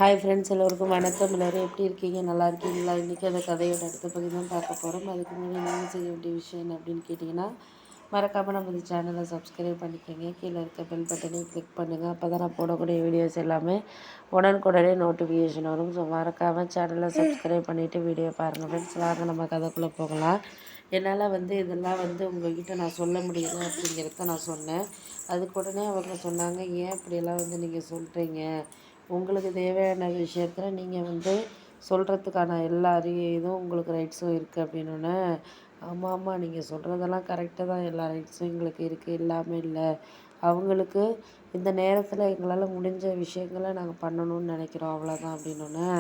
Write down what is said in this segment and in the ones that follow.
Hi friends, எல்லோருக்கும் வணக்கம். எல்லோரும் எப்படி இருக்கீங்க? நல்லா இருக்கீங்களா? இன்றைக்கி அந்த கதையோட அடுத்த பகுதி தான் பார்க்க போகிறோம். அதுக்கு முன்னாடி நீங்கள் செய்ய வேண்டிய விஷயம் என்ன அப்படின்னு கேட்டிங்கன்னா, மறக்காமல் நம்ம இந்த சேனலை சப்ஸ்கிரைப் பண்ணிக்கோங்க. கீழே இருக்க பெல் பட்டனையும் கிளிக் பண்ணுங்கள். அப்போ தான் நான் போடக்கூடிய வீடியோஸ் எல்லாமே உடனுக்குடனே நோட்டிஃபிகேஷன் வரும். ஸோ மறக்காமல் சேனலை சப்ஸ்கிரைப் பண்ணிவிட்டு வீடியோ பாருங்கள் ஃப்ரெண்ட்ஸ். வாங்க நம்ம கதைக்குள்ளே போகலாம். என்னால் இதெல்லாம் உங்கள்கிட்ட நான் சொல்ல முடியல அப்படிங்கிறத நான் சொன்னேன். அதுக்கு உடனே அவங்க சொன்னாங்க, ஏன் இப்படியெல்லாம் நீங்கள் சொல்கிறீங்க? உங்களுக்கு தேவையான விஷயத்தில் நீங்கள் சொல்கிறதுக்கான எல்லா இதுவும் உங்களுக்கு ரைட்ஸும் இருக்குது அப்படின்னோடனே, ஆமாம் ஆமாம், நீங்கள் சொல்கிறதெல்லாம் கரெக்டு தான், எல்லா ரைட்ஸும் எங்களுக்கு இருக்குது, இல்லாமல் இல்லை. அவங்களுக்கு இந்த நேரத்தில் எங்களால் முடிஞ்ச விஷயங்களை நாங்கள் பண்ணணும்னு நினைக்கிறோம், அவ்வளோதான் அப்படின்னோடனே,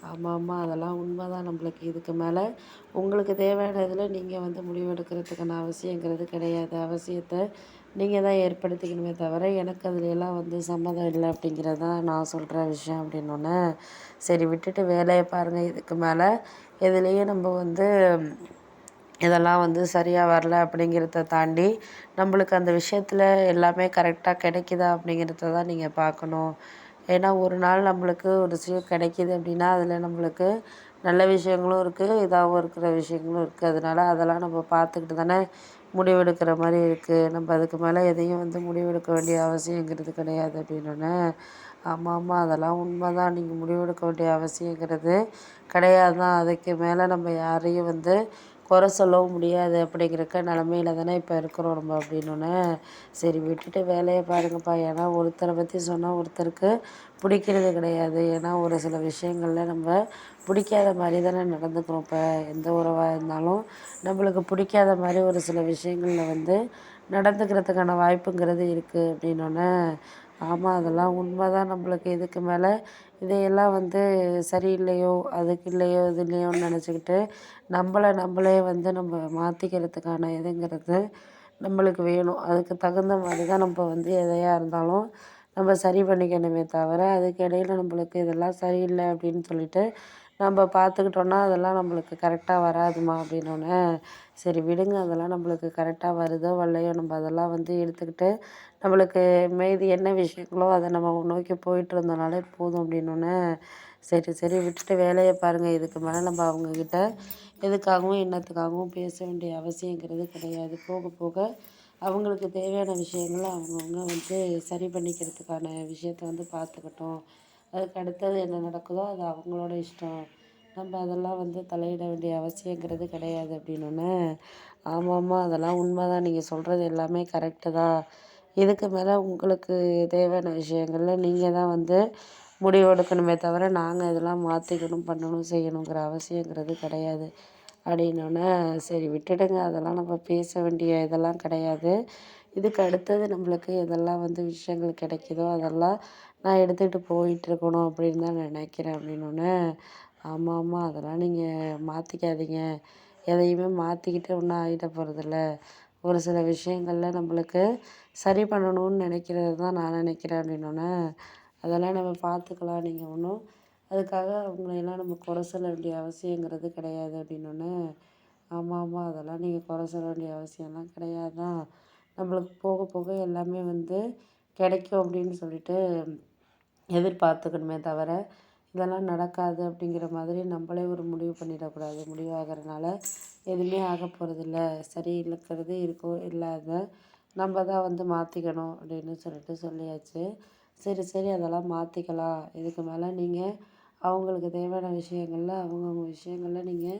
ஆமாம் ஆமாம், அதெல்லாம் உண்மை தான். நம்மளுக்கு இதுக்கு மேலே உங்களுக்கு தேவையான இதில் நீங்கள் முடிவெடுக்கிறதுக்கான அவசியங்கிறது கிடையாது. அவசியத்தை நீங்கள் தான் ஏற்படுத்திக்கணுமே தவிர எனக்கு அதுலெல்லாம் சம்மதம் இல்லை அப்படிங்கிறது தான் நான் சொல்கிற விஷயம் அப்படின்னோடனே, சரி விட்டுட்டு வேலையை பாருங்கள். இதுக்கு மேலே எதுலேயும் நம்ம இதெல்லாம் சரியாக வரல அப்படிங்கிறத தாண்டி நம்மளுக்கு அந்த விஷயத்தில் எல்லாமே கரெக்டாக கிடைக்குதா அப்படிங்கிறத தான் நீங்கள் பார்க்கணும். ஏன்னா ஒரு நாள் நம்மளுக்கு ஒரு விஷயம் கிடைக்கிது அப்படின்னா அதில் நம்மளுக்கு நல்ல விஷயங்களும் இருக்குது, இதாகவும் இருக்கிற விஷயங்களும் இருக்குது. அதெல்லாம் நம்ம பார்த்துக்கிட்டு தானே முடிவெடுக்கிற மாதிரி இருக்குது. நம்ம அதுக்கு மேலே எதையும் முடிவெடுக்க வேண்டிய அவசியங்கிறது கிடையாது அப்படின்னோடனே, ஆமாம் ஆமாம், அதெல்லாம் உண்மை தான். நீங்கள் முடிவெடுக்க வேண்டிய அவசியங்கிறது கிடையாது தான். அதுக்கு மேலே நம்ம யாரையும் குறை சொல்லவும் முடியாது அப்படிங்கிறக்க நிலமையில தானே இப்போ இருக்கிறோம் நம்ம அப்படின்னோடனே, சரி விட்டுட்டு வேலையை பாருங்கப்பா. ஏன்னா ஒருத்தரை பற்றி சொன்னால் ஒருத்தருக்கு பிடிக்கிறது கிடையாது. ஏன்னா ஒரு சில விஷயங்களில் நம்ம பிடிக்காத மாதிரி தானே நடந்துக்கிறோம். இப்போ எந்த உறவாக இருந்தாலும் நம்மளுக்கு பிடிக்காத மாதிரி ஒரு சில விஷயங்களில் நடந்துக்கிறதுக்கான வாய்ப்புங்கிறது இருக்குது அப்படின்னோடனே, ஆமாம் அதெல்லாம் உண்மை தான். நம்மளுக்கு இதுக்கு மேலே இதையெல்லாம் சரியில்லையோ, அதுக்கு இல்லையோ, இது இல்லையோன்னு நினச்சிக்கிட்டு நம்மளே நம்ம மாற்றிக்கிறதுக்கான இதுங்கிறது நம்மளுக்கு வேணும். அதுக்கு தகுந்த மாதிரி தான் நம்ம எதையா இருந்தாலும் நம்ம சரி பண்ணிக்கணுமே தவிர, அதுக்கு இடையில நம்மளுக்கு இதெல்லாம் சரியில்லை அப்படின்னு சொல்லிட்டு நம்ம பார்த்துக்கிட்டோன்னா அதெல்லாம் நம்மளுக்கு கரெக்டாக வராதுமா அப்படின்னோடனே, சரி விடுங்க, அதெல்லாம் நம்மளுக்கு கரெக்டாக வருதோ வரலையோ நம்ம அதெல்லாம் எடுத்துக்கிட்டு நம்மளுக்கு மீதி என்ன விஷயங்களோ அதை நம்ம நோக்கி போயிட்டு இருந்தோம்னாலே போதும் அப்படின்னோடனே, சரி சரி விட்டுட்டு வேலையை பாருங்கள். இதுக்கு மேலே நம்ம அவங்கக்கிட்ட எதுக்காகவும் என்னத்துக்காகவும் பேச வேண்டிய அவசியங்கிறது கிடையாது. போக போக அவங்களுக்கு தேவையான விஷயங்களை அவங்கவுங்க சரி பண்ணிக்கிறதுக்கான விஷயத்த பார்த்துக்கட்டும். அதுக்கு அடுத்தது என்ன நடக்குதோ அது அவங்களோட இஷ்டம். நம்ம அதெல்லாம் தலையிட வேண்டிய அவசியங்கிறது கிடையாது அப்படின்னோடனே, ஆமாம்மா அதெல்லாம் உண்மை தான். நீங்கள் சொல்கிறது எல்லாமே கரெக்டு தான். இதுக்கு மேலே உங்களுக்கு தேவையான விஷயங்களில் நீங்கள் தான் முடிவெடுக்கணுமே தவிர, நாங்கள் இதெல்லாம் மாற்றிக்கணும், பண்ணணும், செய்யணுங்கிற அவசியங்கிறது கிடையாது அப்படின்னோடனே, சரி விட்டுடுங்க. அதெல்லாம் நம்ம பேச வேண்டிய இதெல்லாம் கிடையாது. இதுக்கு அடுத்தது நம்மளுக்கு எதெல்லாம் விஷயங்கள் கிடைக்குதோ அதெல்லாம் நான் எடுத்துகிட்டு போயிட்டுருக்கணும் அப்படின்னு தான் நினைக்கிறேன் அப்படின்னோடனே, ஆமாம் ஆமாம், அதெல்லாம் நீங்கள் மாற்றிக்காதீங்க. எதையுமே மாற்றிக்கிட்டு ஒன்றும் ஆகிட போகிறதில்ல. ஒரு சில விஷயங்களில் நம்மளுக்கு சரி பண்ணணும்னு நினைக்கிறது தான் நான் நினைக்கிறேன் அப்படின்னோடனே, அதெல்லாம் நம்ம பார்த்துக்கலாம். நீங்கள் ஒன்றும் அதுக்காக அவங்களையெல்லாம் நம்ம குறை சொல்ல வேண்டிய அவசியங்கிறது கிடையாது அப்படின்னோடனே, ஆமாம் ஆமாம், அதெல்லாம் நீங்கள் குறை சொல்ல வேண்டிய அவசியம்லாம் கிடையாது தான். நம்மளுக்கு போக போக எல்லாமே கிடைக்கும் அப்படின்னு சொல்லிட்டு எதிர்பார்த்துக்கணுமே தவிர, இதெல்லாம் நடக்காது அப்படிங்கிற மாதிரி நம்மளே ஒரு முடிவு பண்ணிடக்கூடாது. முடிவாகிறனால எதுவுமே ஆக போகிறதில்ல. சரி இருக்கிறது இருக்கோ இல்லாத நம்ம தான் மாற்றிக்கணும் அப்படின்னு சொல்லிட்டு சொல்லியாச்சு. சரி சரி, அதெல்லாம் மாற்றிக்கலாம். இதுக்கு மேலே நீங்கள் அவங்களுக்கு தேவையான விஷயங்களில் அவங்கவுங்க விஷயங்களில் நீங்கள்